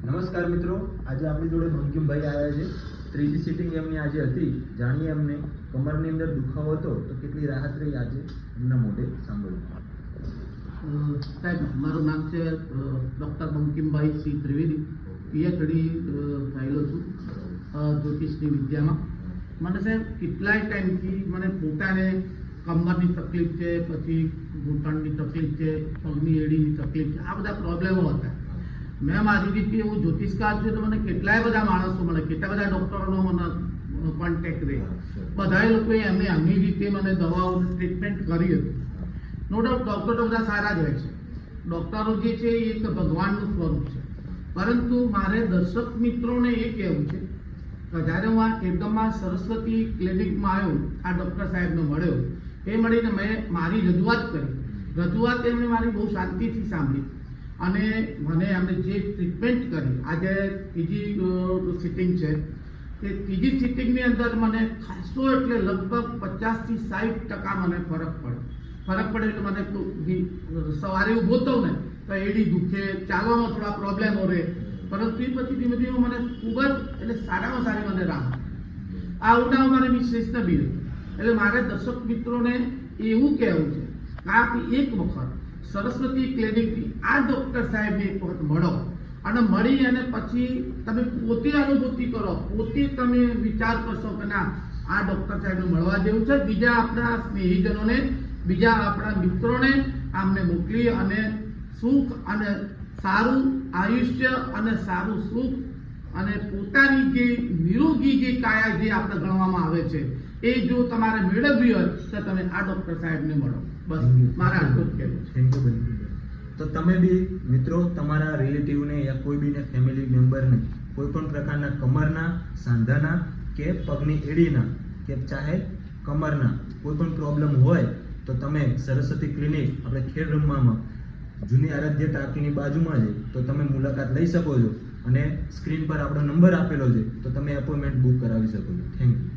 નમસ્કાર મિત્રો, આજે આપણી જોડે બંકિમભાઈ આવ્યા છે. ત્રીજી સિટિંગ એમની આજે હતી. જાણીએ એમને કમરની અંદર દુખાવો હતો તો કેટલી રાહત રહી આજે એમના મોઢે સાંભળો. સાહેબ, મારું નામ છે doctor Bankimbhai C Trivedi. PhD થયેલો છું જ્યોતિષની વિદ્યામાં. મને સાહેબ કેટલાય ટાઈમથી મને પોતાને કમરની તકલીફ છે, પછી ઘૂંટણની તકલીફ છે, પગની એડીની તકલીફ છે, આ બધા પ્રોબ્લેમો હતા. મેં મારી રીતે હું જ્યોતિષકાર છું તો મને કેટલાય બધા માણસો મળે, કેટલા બધા ડૉક્ટરોનો મને કોન્ટેક્ટ રહે. બધા લોકોએ એમની રીતે મને દવાઓ ટ્રીટમેન્ટ કરી હતી. નો ડાઉટ ડૉક્ટર તો બધા સારા જ હોય છે. ડૉક્ટરો જે છે એ એક ભગવાનનું સ્વરૂપ છે. પરંતુ મારે દર્શક મિત્રોને એ કહેવું છે કે જ્યારે હું આ એકદમમાં સરસ્વતી ક્લિનિકમાં આવ્યો, આ ડૉક્ટર સાહેબને મળ્યો, એ મળીને મેં મારી રજૂઆત કરી. રજૂઆત એમણે મારી બહુ શાંતિથી સાંભળી અને મને એમને જે ટ્રીટમેન્ટ કરી. આજે ત્રીજી સિટિંગ છે, તે ત્રીજી સિટિંગની અંદર મને ખાસો એટલે લગભગ 50 થી 60% મને ફરક પડે એટલે મને સવારે ઊભો થઉં ને તો એડી દુખે, ચાલવામાં થોડા પ્રોબ્લેમો રહે, પરંતુ એ પછી ધીમે ધીમે મને ખૂબ જ એટલે સારામાં સારી મને રાહત. આ ઉડાવ મારે વિશેષ બી એટલે મારે દર્શક મિત્રોને એવું કહેવું છે કે આપ એક વખત સરસ્વતી ક્લિનિકથી આ ડૉક્ટર સાહેબને એક વખત મળો અને મળી અને પછી તમે પોતે અનુભૂતિ કરો, પોતે તમે વિચાર કરશો કે ના આ ડૉક્ટર સાહેબને મળવા જેવું છે. બીજા આપણા સ્નેહીજનોને, બીજા આપણા મિત્રોને આમને મોકલી અને સુખ અને સારું આયુષ્ય અને સારું સુખ અને પોતાની જે નિરોગી જે કાયા જે આપણે ગણવામાં આવે છે એ જો તમારે મેળવવી હોય તો તમે આ ડૉક્ટર સાહેબને મળો. બસ મારા આટલું જ કહેવું છે. થેન્ક યુ બંકિમભાઈ. તો તમે બી મિત્રો તમારા રિલેટિવને યા કોઈ બીને ફેમિલી મેમ્બરને કોઈ પણ પ્રકારના કમરના, સાંધાના કે પગની એડીના કે ચાહે કમરના કોઈ પણ પ્રોબ્લેમ હોય તો તમે સરસ્વતી ક્લિનિક આપણે ખેડબ્રહ્મામાં જૂની આરાધ્ય ટાંકીની બાજુમાં છે, તો તમે મુલાકાત લઈ શકો છો અને સ્ક્રીન પર આપણો નંબર આપેલો છે, તો તમે એપોઇન્ટમેન્ટ બુક કરાવી શકો છો. Thank you.